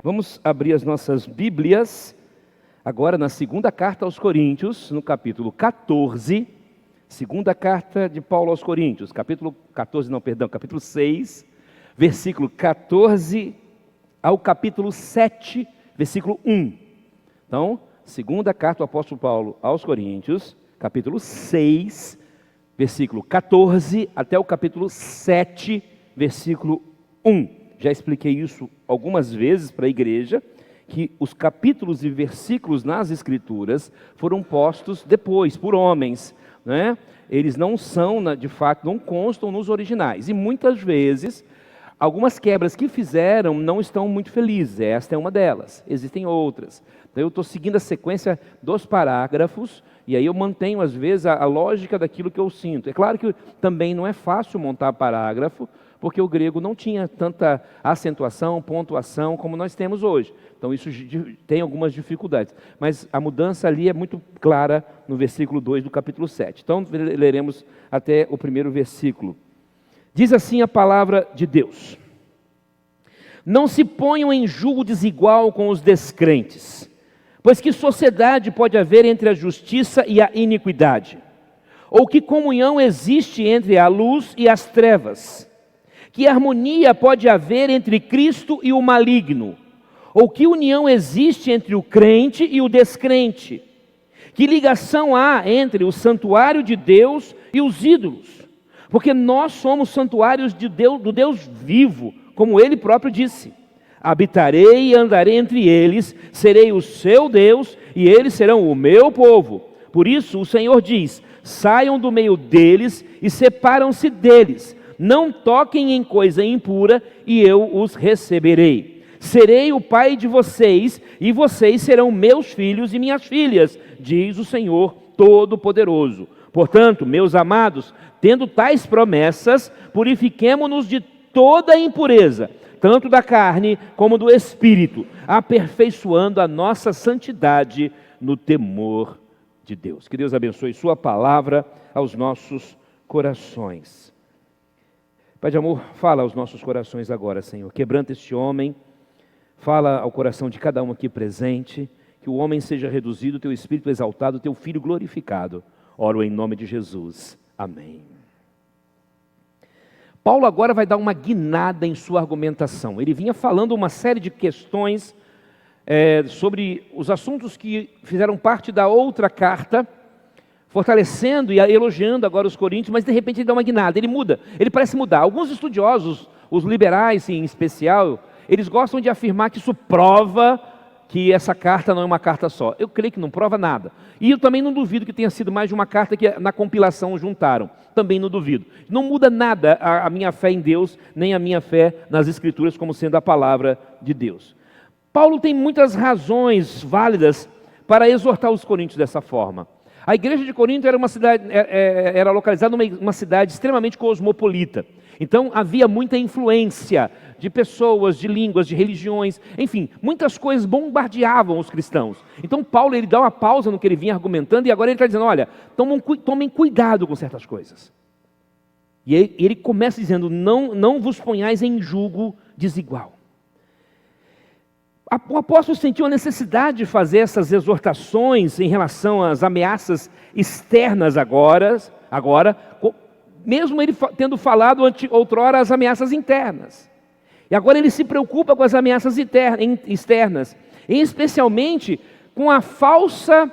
Vamos abrir as nossas Bíblias, agora na segunda carta aos Coríntios, no capítulo 14, segunda carta de Paulo aos Coríntios, capítulo 6, versículo 14 ao capítulo 7, versículo 1. Então, segunda carta do apóstolo Paulo aos Coríntios, capítulo 6, versículo 14 até o capítulo 7, versículo 1. Já expliquei isso algumas vezes para a igreja, que os capítulos e versículos nas Escrituras foram postos depois, por homens, né? Eles não são, de fato, não constam nos originais. E muitas vezes, algumas quebras que fizeram não estão muito felizes. Esta é uma delas. Existem outras. Então, eu estou seguindo a sequência dos parágrafos, e aí eu mantenho, às vezes, a lógica daquilo que eu sinto. É claro que também não é fácil montar parágrafo, porque o grego não tinha tanta acentuação, pontuação como nós temos hoje. Então isso tem algumas dificuldades. Mas a mudança ali é muito clara no versículo 2 do capítulo 7. Então leremos até o primeiro versículo. Diz assim a palavra de Deus: não se ponham em julgo desigual com os descrentes, pois que sociedade pode haver entre a justiça e a iniquidade? Ou que comunhão existe entre a luz e as trevas? Que harmonia pode haver entre Cristo e o maligno? Ou que união existe entre o crente e o descrente? Que ligação há entre o santuário de Deus e os ídolos? Porque nós somos santuários de Deus, do Deus vivo, como Ele próprio disse: habitarei e andarei entre eles, serei o seu Deus e eles serão o meu povo. Por isso o Senhor diz: saiam do meio deles e separam-se deles. Não toquem em coisa impura, e eu os receberei. Serei o pai de vocês, e vocês serão meus filhos e minhas filhas, diz o Senhor Todo-Poderoso. Portanto, meus amados, tendo tais promessas, purifiquemo-nos de toda a impureza, tanto da carne como do espírito, aperfeiçoando a nossa santidade no temor de Deus. Que Deus abençoe sua palavra aos nossos corações. Pai de amor, fala aos nossos corações agora, Senhor. Quebranta este homem, fala ao coração de cada um aqui presente, que o homem seja reduzido, teu espírito exaltado, teu filho glorificado. Oro em nome de Jesus. Amém. Paulo agora vai dar uma guinada em sua argumentação. Ele vinha falando uma série de questões sobre os assuntos que fizeram parte da outra carta, fortalecendo e elogiando agora os coríntios, mas de repente ele dá uma guinada, ele muda, ele parece mudar. Alguns estudiosos, os liberais em especial, eles gostam de afirmar que isso prova que essa carta não é uma carta só. Eu creio que não prova nada. E eu também não duvido que tenha sido mais de uma carta que na compilação juntaram. Também não duvido. Não muda nada a minha fé em Deus, nem a minha fé nas Escrituras como sendo a palavra de Deus. Paulo tem muitas razões válidas para exortar os coríntios dessa forma. A igreja de Corinto era uma cidade, era localizada numa cidade extremamente cosmopolita. Então havia muita influência de pessoas, de línguas, de religiões, enfim, muitas coisas bombardeavam os cristãos. Então Paulo, ele dá uma pausa no que ele vinha argumentando e agora ele está dizendo: olha, tomem cuidado com certas coisas. E ele começa dizendo: não vos ponhais em julgo desigual. O apóstolo sentiu a necessidade de fazer essas exortações em relação às ameaças externas agora, mesmo ele tendo falado outrora as ameaças internas. E agora ele se preocupa com as ameaças externas, e especialmente com a falsa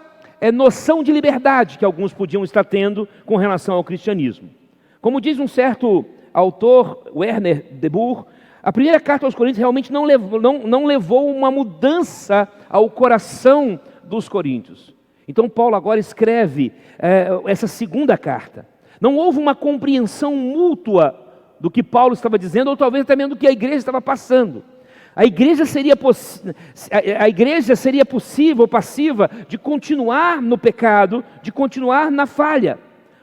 noção de liberdade que alguns podiam estar tendo com relação ao cristianismo. Como diz um certo autor, Werner de Boer, a primeira carta aos Coríntios realmente não levou uma mudança ao coração dos coríntios. Então Paulo agora escreve essa segunda carta. Não houve uma compreensão mútua do que Paulo estava dizendo, ou talvez até mesmo do que a igreja estava passando. A igreja seria possível, passiva, de continuar no pecado, de continuar na falha.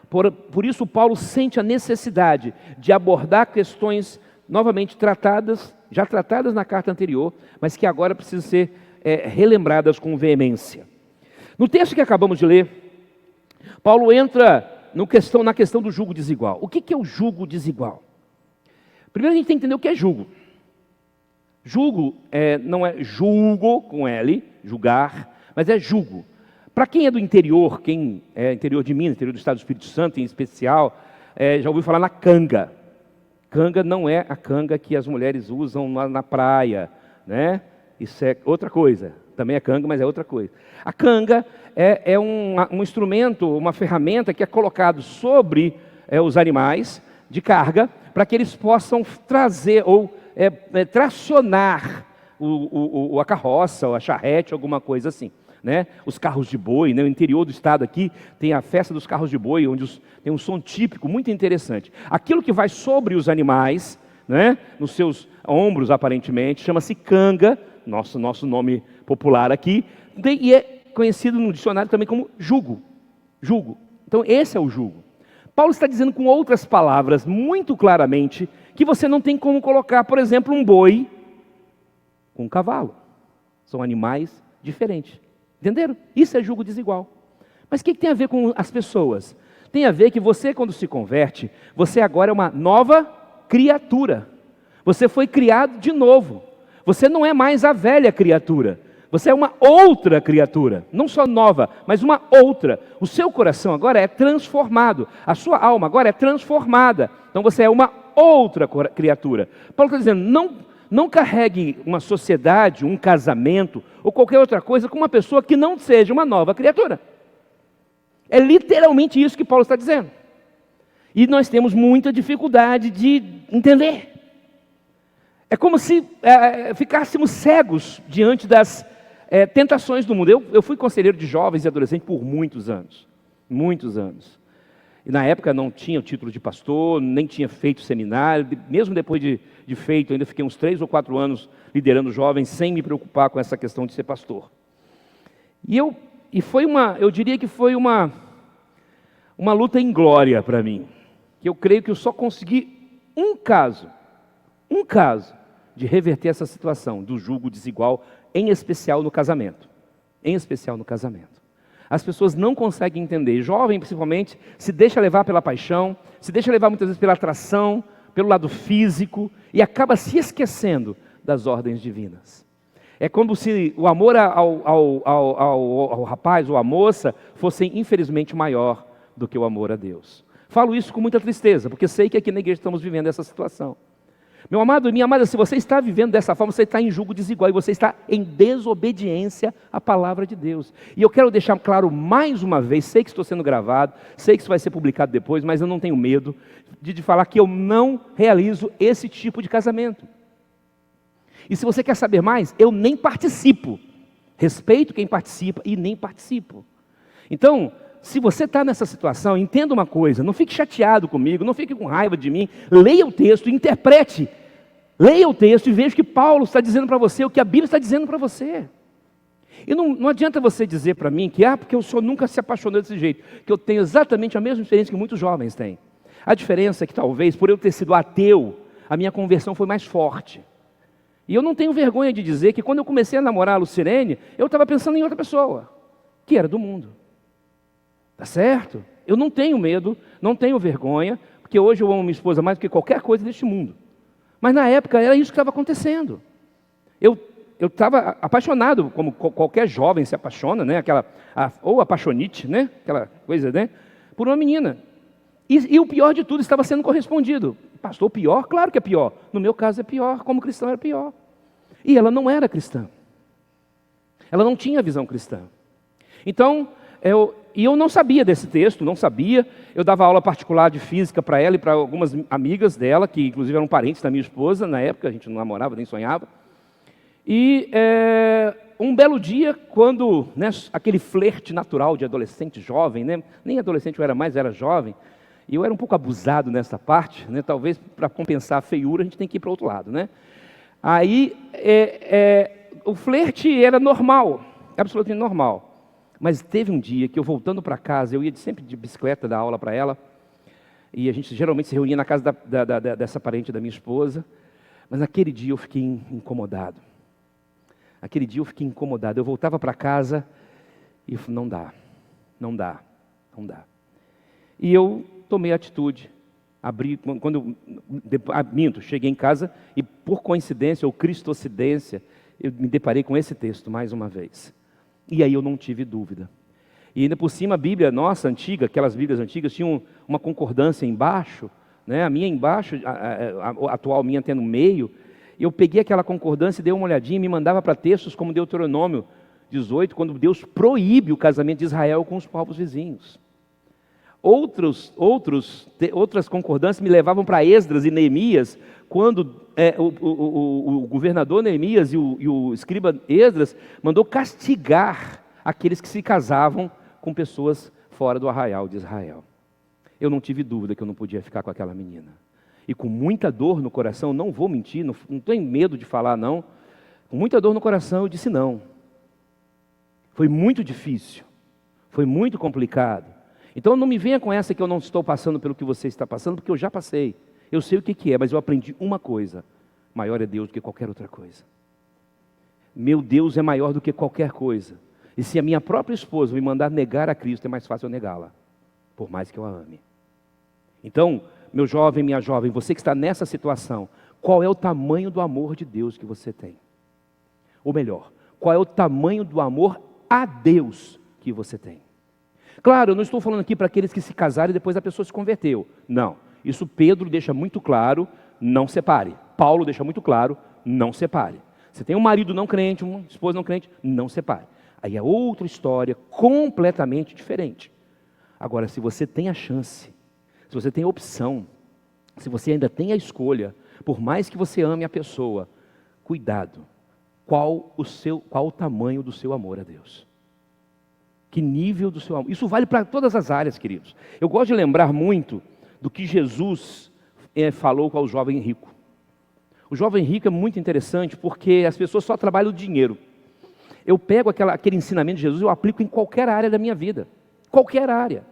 Por isso Paulo sente a necessidade de abordar questões novamente já tratadas na carta anterior, mas que agora precisam ser relembradas com veemência. No texto que acabamos de ler, Paulo entra na questão do julgo desigual. O que é o julgo desigual? Primeiro a gente tem que entender o que é julgo. Julgo não é julgo com L, julgar, mas é julgo. Para quem é do interior, quem é interior de Minas, interior do estado do Espírito Santo em especial, já ouviu falar na canga. Canga não é a canga que as mulheres usam na praia, né? Isso é outra coisa. Também é canga, mas é outra coisa. A canga é um instrumento, uma ferramenta que é colocado sobre os animais de carga, para que eles possam trazer ou tracionar a carroça, ou a charrete, alguma coisa assim. Né? Os carros de boi, né? No interior do estado aqui tem a festa dos carros de boi, onde tem um som típico muito interessante. Aquilo que vai sobre os animais, né? Nos seus ombros aparentemente, chama-se canga, nosso nome popular aqui, e é conhecido no dicionário também como jugo. Jugo. Então esse é o jugo. Paulo está dizendo com outras palavras, muito claramente, que você não tem como colocar, por exemplo, um boi com um cavalo. São animais diferentes. Entenderam? Isso é jugo desigual. Mas o que tem a ver com as pessoas? Tem a ver que você, quando se converte, você agora é uma nova criatura. Você foi criado de novo. Você não é mais a velha criatura. Você é uma outra criatura. Não só nova, mas uma outra. O seu coração agora é transformado. A sua alma agora é transformada. Então você é uma outra criatura. Paulo está dizendo, não carregue uma sociedade, um casamento ou qualquer outra coisa com uma pessoa que não seja uma nova criatura. É literalmente isso que Paulo está dizendo. E nós temos muita dificuldade de entender. É como se ficássemos cegos diante das tentações do mundo. Eu fui conselheiro de jovens e adolescentes por muitos anos. Muitos anos. E na época não tinha o título de pastor, nem tinha feito seminário. Mesmo depois de feito, ainda fiquei uns 3 ou 4 anos liderando jovens, sem me preocupar com essa questão de ser pastor. Eu diria que foi uma luta em glória para mim. Que eu creio que eu só consegui um caso de reverter essa situação do jugo desigual, em especial no casamento. Em especial no casamento. As pessoas não conseguem entender, jovem principalmente, se deixa levar pela paixão, se deixa levar muitas vezes pela atração, pelo lado físico, e acaba se esquecendo das ordens divinas. É como se o amor ao rapaz ou à moça fosse infelizmente maior do que o amor a Deus. Falo isso com muita tristeza, porque sei que aqui na igreja estamos vivendo essa situação. Meu amado e minha amada, se você está vivendo dessa forma, você está em jugo desigual e você está em desobediência à palavra de Deus. E eu quero deixar claro mais uma vez, sei que estou sendo gravado, sei que isso vai ser publicado depois, mas eu não tenho medo de falar que eu não realizo esse tipo de casamento. E se você quer saber mais, eu nem participo. Respeito quem participa e nem participo. Então, se você está nessa situação, entenda uma coisa, não fique chateado comigo, não fique com raiva de mim, leia o texto, interprete, leia o texto e veja o que Paulo está dizendo para você, o que a Bíblia está dizendo para você. E não adianta você dizer para mim que, porque o senhor nunca se apaixonou desse jeito, que eu tenho exatamente a mesma experiência que muitos jovens têm. A diferença é que talvez, por eu ter sido ateu, a minha conversão foi mais forte. E eu não tenho vergonha de dizer que quando eu comecei a namorar a Lucirene, eu estava pensando em outra pessoa, que era do mundo. Tá certo? Eu não tenho medo, não tenho vergonha, porque hoje eu amo minha esposa mais do que qualquer coisa deste mundo. Mas na época era isso que estava acontecendo. Eu estava apaixonado, como qualquer jovem se apaixona, né? Ou apaixonite, né? Aquela coisa, né? Por uma menina. E o pior de tudo estava sendo correspondido. Pastor, pior? Claro que é pior. No meu caso é pior, como cristão era pior. E ela não era cristã. Ela não tinha visão cristã. Então, eu não sabia desse texto, não sabia. Eu dava aula particular de física para ela e para algumas amigas dela, que inclusive eram parentes da minha esposa, na época, a gente não namorava, nem sonhava. E um belo dia, quando aquele flerte natural de adolescente jovem, né? Nem adolescente eu era mais, era jovem, e eu era um pouco abusado nessa parte, né? Talvez para compensar a feiura a gente tem que ir para o outro lado, né? Aí o flerte era normal, absolutamente normal. Mas teve um dia que eu voltando para casa, eu ia sempre de bicicleta dar aula para ela, e a gente geralmente se reunia na casa dessa parente da minha esposa, mas naquele dia eu fiquei incomodado. Aquele dia eu fiquei incomodado, eu voltava para casa e falei, não dá. E eu tomei a atitude cheguei em casa e por coincidência ou cristocidência, eu me deparei com esse texto mais uma vez. E aí eu não tive dúvida. E ainda por cima a Bíblia nossa, antiga, aquelas Bíblias antigas, tinham uma concordância embaixo, né? A minha embaixo, a atual minha até no meio. Eu peguei aquela concordância, dei uma olhadinha e me mandava para textos como Deuteronômio 18, quando Deus proíbe o casamento de Israel com os povos vizinhos. Outras concordâncias me levavam para Esdras e Neemias, quando o governador Neemias e o escriba Esdras mandou castigar aqueles que se casavam com pessoas fora do arraial de Israel. Eu não tive dúvida que eu não podia ficar com aquela menina. E com muita dor no coração, não vou mentir, não tenho medo de falar não, com muita dor no coração eu disse não. Foi muito difícil, foi muito complicado. Então não me venha com essa que eu não estou passando pelo que você está passando, porque eu já passei. Eu sei o que é, mas eu aprendi uma coisa: maior é Deus do que qualquer outra coisa. Meu Deus é maior do que qualquer coisa. E se a minha própria esposa me mandar negar a Cristo, é mais fácil eu negá-la, por mais que eu a ame. Então, meu jovem, minha jovem, você que está nessa situação, qual é o tamanho do amor de Deus que você tem? Ou melhor, qual é o tamanho do amor a Deus que você tem? Claro, eu não estou falando aqui para aqueles que se casaram e depois a pessoa se converteu. Não, isso Pedro deixa muito claro, não separe. Paulo deixa muito claro, não separe. Você tem um marido não crente, uma esposa não crente, não separe. Aí é outra história, completamente diferente. Agora, se você tem a chance, se você tem a opção, se você ainda tem a escolha, por mais que você ame a pessoa, cuidado. Qual o tamanho do seu amor a Deus? Que nível do seu amor? Isso vale para todas as áreas, queridos. Eu gosto de lembrar muito do que Jesus falou com o jovem rico. O jovem rico é muito interessante porque as pessoas só trabalham o dinheiro. Eu pego aquele ensinamento de Jesus e eu aplico em qualquer área da minha vida. Qualquer área.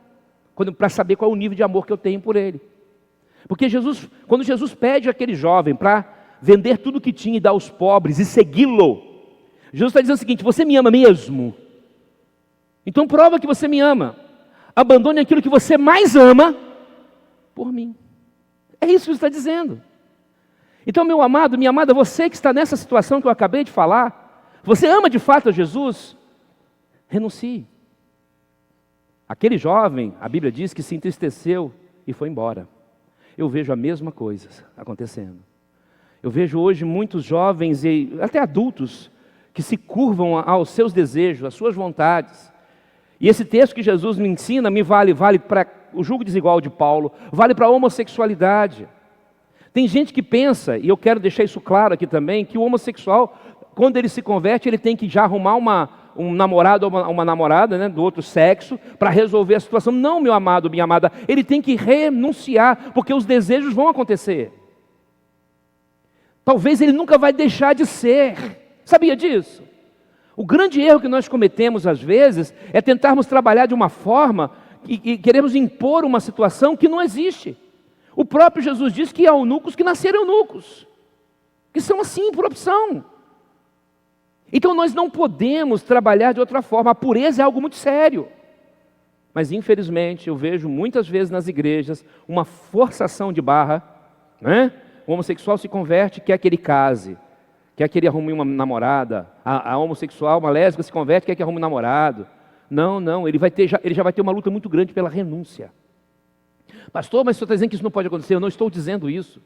Para saber qual é o nível de amor que eu tenho por ele. Porque quando Jesus pede àquele jovem para vender tudo o que tinha e dar aos pobres e segui-lo, Jesus está dizendo o seguinte: você me ama mesmo? Então prova que você me ama. Abandone aquilo que você mais ama por mim. É isso que ele está dizendo. Então, meu amado, minha amada, você que está nessa situação que eu acabei de falar, você ama de fato a Jesus? Renuncie. Aquele jovem, a Bíblia diz que se entristeceu e foi embora. Eu vejo a mesma coisa acontecendo. Eu vejo hoje muitos jovens e até adultos que se curvam aos seus desejos, às suas vontades. E esse texto que Jesus me ensina vale para o julgo desigual de Paulo, vale para a homossexualidade. Tem gente que pensa, e eu quero deixar isso claro aqui também, que o homossexual, quando ele se converte, ele tem que já arrumar um namorado ou uma namorada, né, do outro sexo, para resolver a situação. Não, meu amado, minha amada, ele tem que renunciar, porque os desejos vão acontecer. Talvez ele nunca vai deixar de ser. Sabia disso? O grande erro que nós cometemos às vezes é tentarmos trabalhar de uma forma e queremos impor uma situação que não existe. O próprio Jesus diz que há eunucos que nasceram eunucos, que são assim por opção. Então nós não podemos trabalhar de outra forma. A pureza é algo muito sério. Mas infelizmente eu vejo muitas vezes nas igrejas uma forçação de barra, né? O homossexual se converte, quer que ele case, quer que ele arrume uma namorada. A homossexual, uma lésbica se converte, quer que arrume um namorado. Não, ele já vai ter uma luta muito grande pela renúncia. Pastor, mas o senhor está dizendo que isso não pode acontecer? Eu não estou dizendo isso.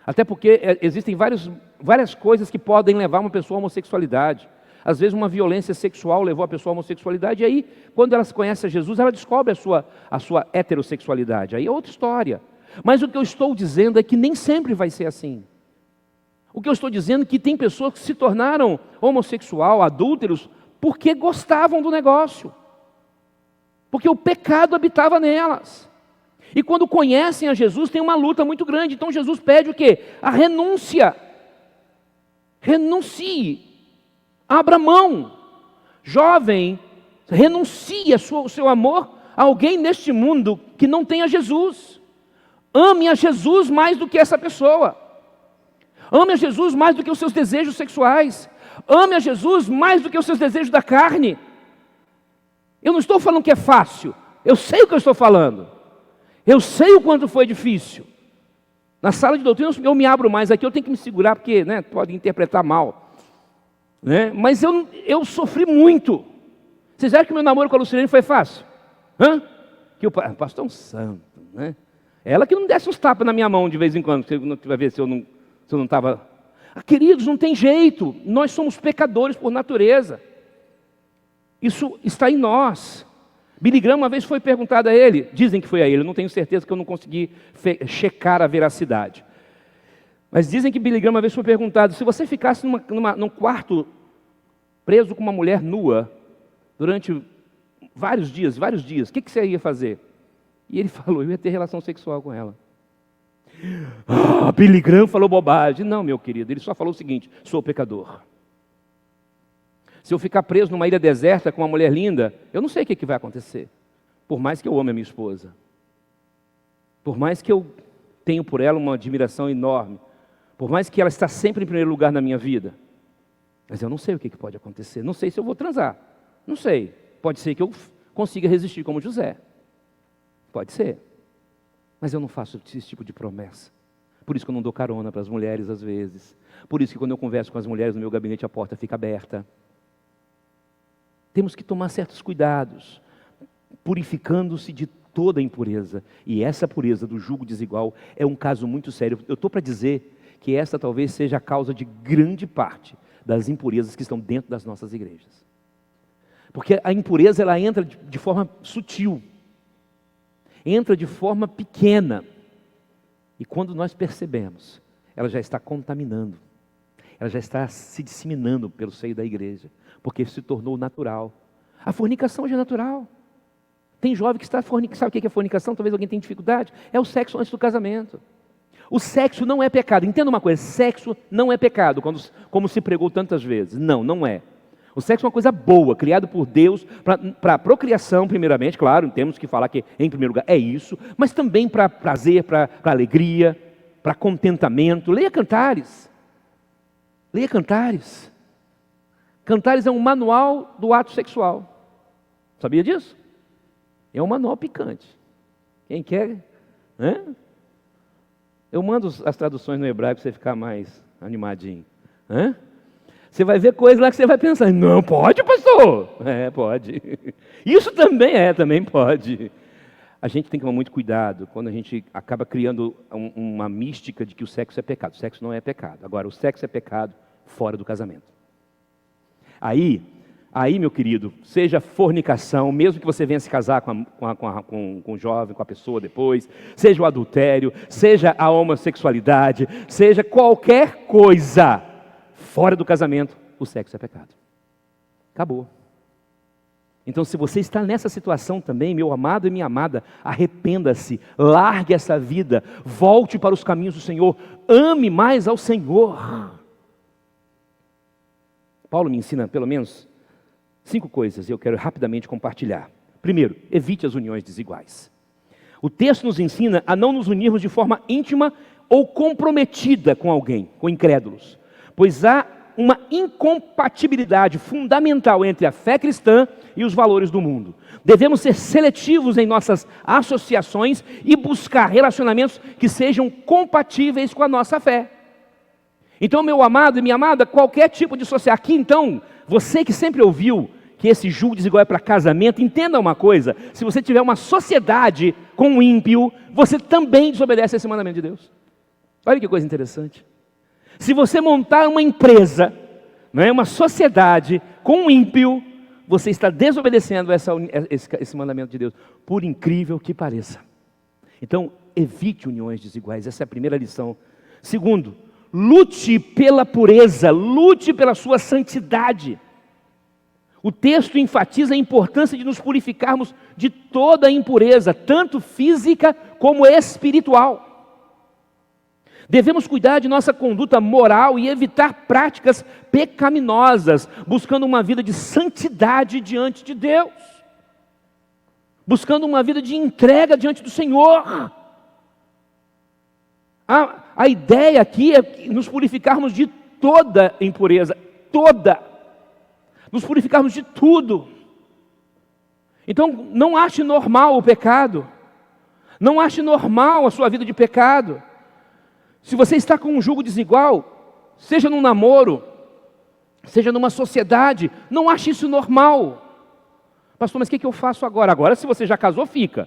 Até porque existem várias coisas que podem levar uma pessoa à homossexualidade. Às vezes uma violência sexual levou a pessoa à homossexualidade, e aí, quando ela se conhece a Jesus, ela descobre a sua heterossexualidade. Aí é outra história. Mas o que eu estou dizendo é que nem sempre vai ser assim. O que eu estou dizendo é que tem pessoas que se tornaram homossexual, adúlteros, porque gostavam do negócio. Porque o pecado habitava nelas. E quando conhecem a Jesus, tem uma luta muito grande. Então Jesus pede o quê? A renúncia. Renuncie. Abra mão. Jovem, renuncie o seu amor a alguém neste mundo que não tem a Jesus. Ame a Jesus mais do que essa pessoa. Ame a Jesus mais do que os seus desejos sexuais. Ame a Jesus mais do que os seus desejos da carne. Eu não estou falando que é fácil. Eu sei o que eu estou falando. Eu sei o quanto foi difícil. Na sala de doutrina eu me abro mais, aqui eu tenho que me segurar, porque pode interpretar mal. Mas eu sofri muito. Vocês acham que o meu namoro com a Lucilene foi fácil? Que o pastor é um santo, Ela que não desse uns tapas na minha mão de vez em quando, para ver se eu não estava... Queridos, não tem jeito, nós somos pecadores por natureza. Isso está em nós. Billy Graham uma vez foi perguntado a ele, dizem que foi a ele, eu não tenho certeza que eu não consegui checar a veracidade. Mas dizem que Billy Graham uma vez foi perguntado, se você ficasse num quarto preso com uma mulher nua, durante vários dias, o que você ia fazer? E ele falou, eu ia ter relação sexual com ela. Billy Graham falou bobagem. Não, meu querido, ele só falou o seguinte, sou pecador. Se eu ficar preso numa ilha deserta com uma mulher linda, eu não sei o que vai acontecer. Por mais que eu ame a minha esposa. Por mais que eu tenha por ela uma admiração enorme. Por mais que ela está sempre em primeiro lugar na minha vida. Mas eu não sei o que pode acontecer. Não sei se eu vou transar. Não sei. Pode ser que eu consiga resistir como José. Pode ser. Mas eu não faço esse tipo de promessa. Por isso que eu não dou carona para as mulheres às vezes. Por isso que quando eu converso com as mulheres no meu gabinete, a porta fica aberta. Temos que tomar certos cuidados, purificando-se de toda impureza. E essa pureza do jugo desigual é um caso muito sério. Eu estou para dizer que essa talvez seja a causa de grande parte das impurezas que estão dentro das nossas igrejas. Porque a impureza ela entra de forma sutil, entra de forma pequena. E quando nós percebemos, ela já está contaminando. Ela já está se disseminando pelo seio da igreja, porque se tornou natural. A fornicação já é natural. Tem jovem que está fornicando, sabe o que é fornicação? Talvez alguém tenha dificuldade. É o sexo antes do casamento. O sexo não é pecado. Entenda uma coisa, sexo não é pecado, como se pregou tantas vezes. Não é. O sexo é uma coisa boa, criado por Deus, para procriação primeiramente, claro, temos que falar que em primeiro lugar é isso, mas também para prazer, para alegria, para contentamento. Leia Cantares. Leia Cantares. Cantares é um manual do ato sexual. Sabia disso? É um manual picante. Quem quer, Eu mando as traduções no hebraico para você ficar mais animadinho. Você vai ver coisas lá que você vai pensar, não, pode, pastor? Pode. Isso também pode. A gente tem que tomar muito cuidado quando a gente acaba criando uma mística de que o sexo é pecado. O sexo não é pecado. Agora, o sexo é pecado fora do casamento. Aí, meu querido, seja fornicação, mesmo que você venha se casar com um jovem, com a pessoa depois, seja o adultério, seja a homossexualidade, seja qualquer coisa fora do casamento, o sexo é pecado. Acabou. Então, se você está nessa situação também, meu amado e minha amada, arrependa-se, largue essa vida, volte para os caminhos do Senhor, ame mais ao Senhor. Paulo me ensina pelo menos 5 coisas e eu quero rapidamente compartilhar. Primeiro, evite as uniões desiguais. O texto nos ensina a não nos unirmos de forma íntima ou comprometida com alguém, com incrédulos, pois há uma incompatibilidade fundamental entre a fé cristã e os valores do mundo. Devemos ser seletivos em nossas associações e buscar relacionamentos que sejam compatíveis com a nossa fé. Então, meu amado e minha amada, qualquer tipo de sociedade, aqui então, você que sempre ouviu que esse jugo desigual é para casamento, entenda uma coisa, se você tiver uma sociedade com um ímpio, você também desobedece a esse mandamento de Deus. Olha que coisa interessante. Se você montar uma empresa, uma sociedade com um ímpio, você está desobedecendo esse mandamento de Deus, por incrível que pareça. Então, evite uniões desiguais, essa é a primeira lição. Segundo, lute pela pureza, lute pela sua santidade. O texto enfatiza a importância de nos purificarmos de toda a impureza, tanto física como espiritual. Devemos cuidar de nossa conduta moral e evitar práticas pecaminosas, buscando uma vida de santidade diante de Deus, buscando uma vida de entrega diante do Senhor. A ideia aqui é nos purificarmos de toda impureza, nos purificarmos de tudo. Então, não ache normal o pecado, não ache normal a sua vida de pecado. Se você está com um jugo desigual, seja num namoro, seja numa sociedade, não ache isso normal. Pastor, mas o que eu faço agora? Agora, se você já casou, fica.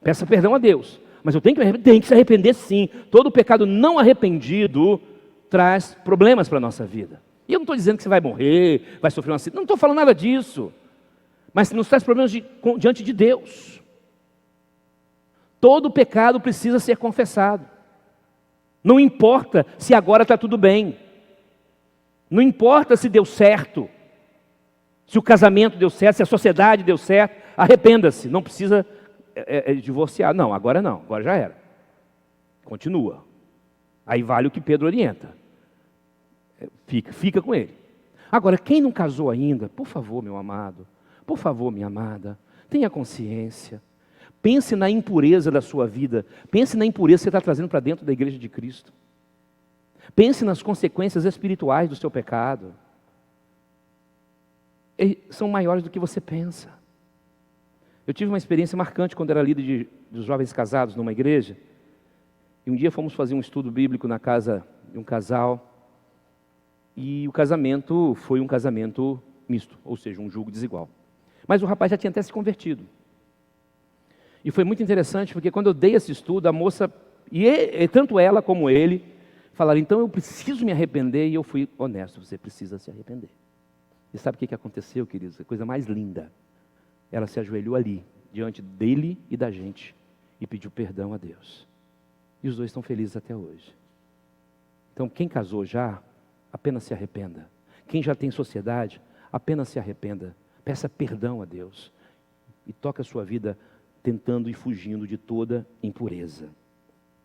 Peça perdão a Deus. Mas eu tenho que me arrepender? Tem que se arrepender, sim. Todo pecado não arrependido traz problemas para a nossa vida. E eu não estou dizendo que você vai morrer, vai sofrer um acidente. Não estou falando nada disso. Mas nos traz problemas diante de Deus. Todo pecado precisa ser confessado. Não importa se agora está tudo bem. Não importa se deu certo. Se o casamento deu certo, se a sociedade deu certo. Arrependa-se. Não precisa divorciar. Não, agora já era. Continua. Aí vale o que Pedro orienta. Fica com ele. Agora, quem não casou ainda, por favor, meu amado, por favor, minha amada, tenha consciência. Pense na impureza da sua vida. Pense na impureza que você está trazendo para dentro da igreja de Cristo. Pense nas consequências espirituais do seu pecado. São maiores do que você pensa. Eu tive uma experiência marcante quando era líder dos jovens casados numa igreja. E um dia fomos fazer um estudo bíblico na casa de um casal. E o casamento foi um casamento misto, ou seja, um julgo desigual. Mas o rapaz já tinha até se convertido. E foi muito interessante, porque quando eu dei esse estudo, a moça, e tanto ela como ele, falaram, então eu preciso me arrepender, e eu fui honesto, você precisa se arrepender. E sabe o que aconteceu, queridos? A coisa mais linda. Ela se ajoelhou ali, diante dele e da gente, e pediu perdão a Deus. E os dois estão felizes até hoje. Então, quem casou já, apenas se arrependa. Quem já tem sociedade, apenas se arrependa. Peça perdão a Deus. E toque a sua vida tentando e fugindo de toda impureza.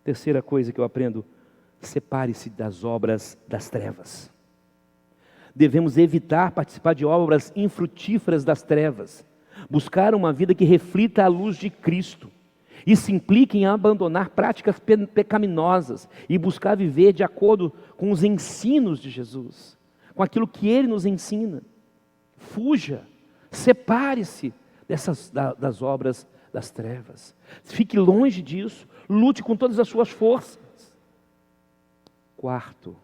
Terceira coisa que eu aprendo, separe-se das obras das trevas. Devemos evitar participar de obras infrutíferas das trevas. Buscar uma vida que reflita a luz de Cristo. Isso implica em abandonar práticas pecaminosas e buscar viver de acordo com os ensinos de Jesus, com aquilo que Ele nos ensina. Fuja, separe-se das obras das trevas. Fique longe disso, lute com todas as suas forças. Quarto,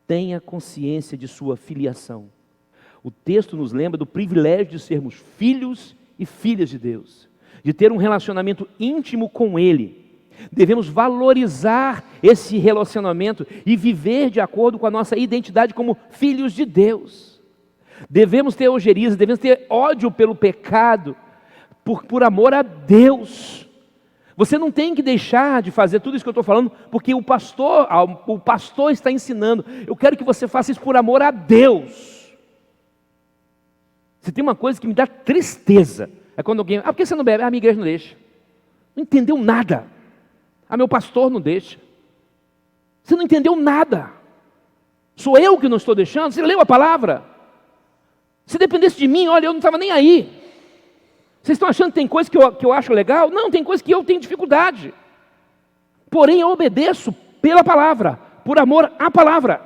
tenha consciência de sua filiação. O texto nos lembra do privilégio de sermos filhos e filhas de Deus, de ter um relacionamento íntimo com Ele. Devemos valorizar esse relacionamento e viver de acordo com a nossa identidade como filhos de Deus. Devemos ter ojeriza, devemos ter ódio pelo pecado, por amor a Deus. Você não tem que deixar de fazer tudo isso que eu estou falando, porque o pastor está ensinando. Eu quero que você faça isso por amor a Deus. Se tem uma coisa que me dá tristeza, é quando alguém, por que você não bebe? A minha igreja não deixa. Não entendeu nada. Meu pastor não deixa. Você não entendeu nada. Sou eu que não estou deixando? Você leu a palavra? Se dependesse de mim, olha, eu não estava nem aí. Vocês estão achando que tem coisa que eu acho legal? Não, tem coisa que eu tenho dificuldade. Porém, eu obedeço pela palavra, por amor à palavra.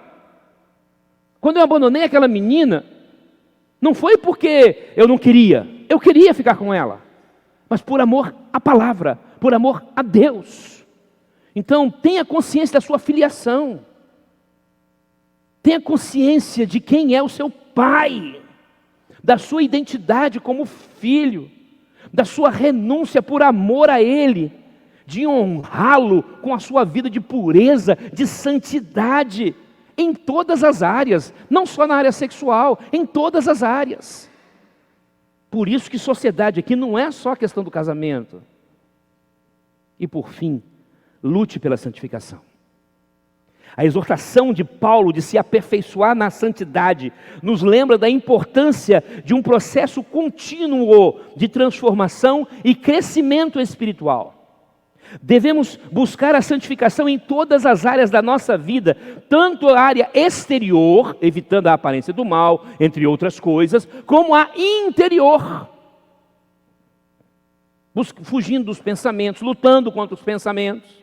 Quando eu abandonei aquela menina, não foi porque eu não queria. Eu queria ficar com ela. Mas por amor à palavra, por amor a Deus. Então, tenha consciência da sua filiação. Tenha consciência de quem é o seu pai. Da sua identidade como filho. Da sua renúncia por amor a Ele. De honrá-lo com a sua vida de pureza, de santidade. Em todas as áreas. Não só na área sexual, em todas as áreas. Por isso que sociedade aqui não é só a questão do casamento. E por fim, lute pela santificação. A exortação de Paulo de se aperfeiçoar na santidade nos lembra da importância de um processo contínuo de transformação e crescimento espiritual. Devemos buscar a santificação em todas as áreas da nossa vida, tanto a área exterior, evitando a aparência do mal, entre outras coisas, como a interior. Fugindo dos pensamentos, lutando contra os pensamentos.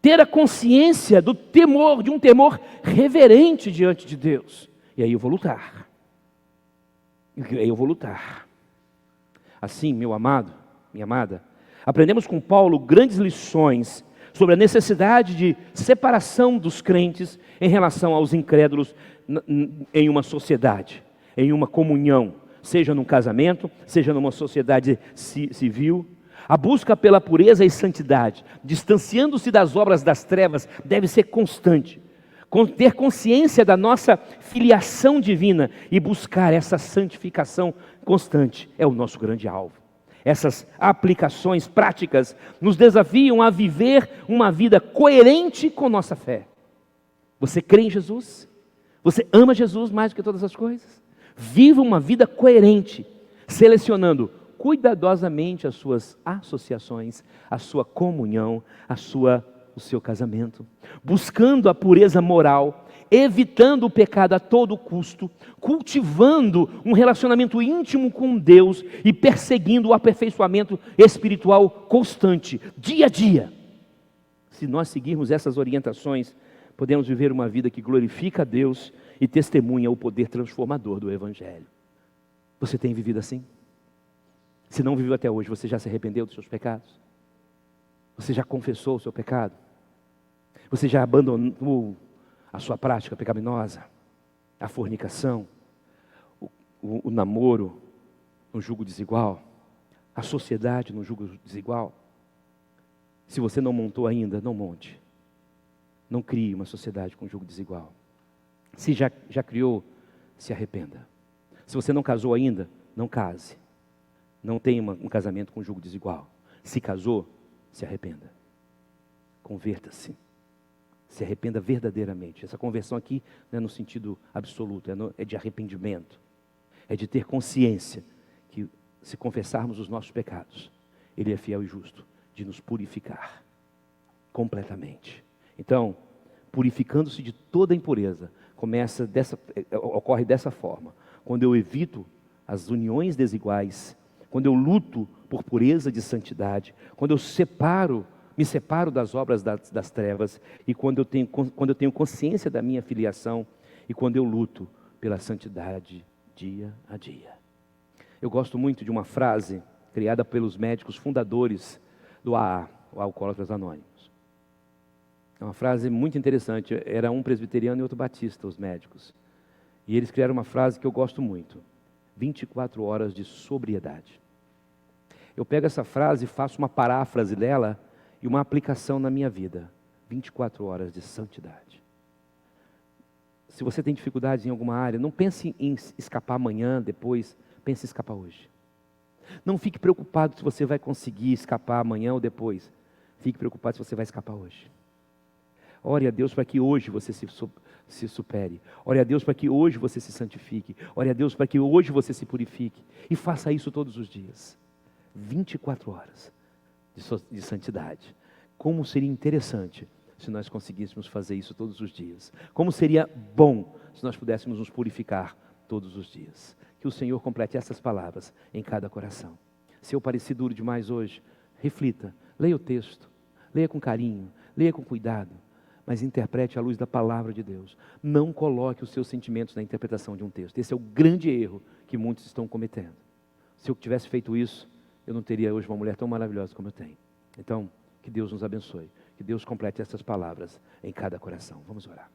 Ter a consciência do temor, de um temor reverente diante de Deus. E aí eu vou lutar. Assim, meu amado, minha amada, aprendemos com Paulo grandes lições sobre a necessidade de separação dos crentes em relação aos incrédulos em uma sociedade, em uma comunhão, seja num casamento, seja numa sociedade civil. A busca pela pureza e santidade, distanciando-se das obras das trevas, deve ser constante. Ter consciência da nossa filiação divina e buscar essa santificação constante é o nosso grande alvo. Essas aplicações práticas nos desafiam a viver uma vida coerente com nossa fé. Você crê em Jesus? Você ama Jesus mais do que todas as coisas? Viva uma vida coerente, selecionando cuidadosamente as suas associações, a sua comunhão, o seu casamento, buscando a pureza moral, evitando o pecado a todo custo, cultivando um relacionamento íntimo com Deus e perseguindo o aperfeiçoamento espiritual constante, dia a dia. Se nós seguirmos essas orientações, podemos viver uma vida que glorifica a Deus e testemunha o poder transformador do Evangelho. Você tem vivido assim? Se não viveu até hoje, você já se arrependeu dos seus pecados? Você já confessou o seu pecado? Você já abandonou a sua prática pecaminosa? A fornicação? O namoro no jugo desigual? A sociedade no jugo desigual? Se você não montou ainda, não monte. Não crie uma sociedade com jugo desigual. Se já criou, se arrependa. Se você não casou ainda, não case. Não tenha um casamento com jugo desigual. Se casou, se arrependa. Converta-se. Se arrependa verdadeiramente. Essa conversão aqui não é no sentido absoluto, é de arrependimento. É de ter consciência que se confessarmos os nossos pecados, Ele é fiel e justo de nos purificar completamente. Então, purificando-se de toda impureza, ocorre dessa forma. Quando eu evito as uniões desiguais, quando eu luto por pureza de santidade, quando eu me separo das obras das trevas, e quando eu tenho consciência da minha filiação, e quando eu luto pela santidade dia a dia. Eu gosto muito de uma frase criada pelos médicos fundadores do AA, o Alcoólatras Anônimos. É uma frase muito interessante. Era um presbiteriano e outro batista, os médicos. E eles criaram uma frase que eu gosto muito: 24 horas de sobriedade. Eu pego essa frase e faço uma paráfrase dela e uma aplicação na minha vida. 24 horas de santidade. Se você tem dificuldades em alguma área, não pense em escapar amanhã, depois. Pense em escapar hoje. Não fique preocupado se você vai conseguir escapar amanhã ou depois. Fique preocupado se você vai escapar hoje. Ore a Deus para que hoje você se supere. Ore a Deus para que hoje você se santifique. Ore a Deus para que hoje você se purifique. E faça isso todos os dias. 24 horas de santidade. Como seria interessante se nós conseguíssemos fazer isso todos os dias. Como seria bom se nós pudéssemos nos purificar todos os dias. Que o Senhor complete essas palavras em cada coração. Se eu pareci duro demais hoje, reflita, leia o texto, leia com carinho, leia com cuidado, mas interprete à luz da palavra de Deus. Não coloque os seus sentimentos na interpretação de um texto. Esse é o grande erro que muitos estão cometendo. Se eu tivesse feito isso, eu não teria hoje uma mulher tão maravilhosa como eu tenho. Então, que Deus nos abençoe, que Deus complete essas palavras em cada coração. Vamos orar.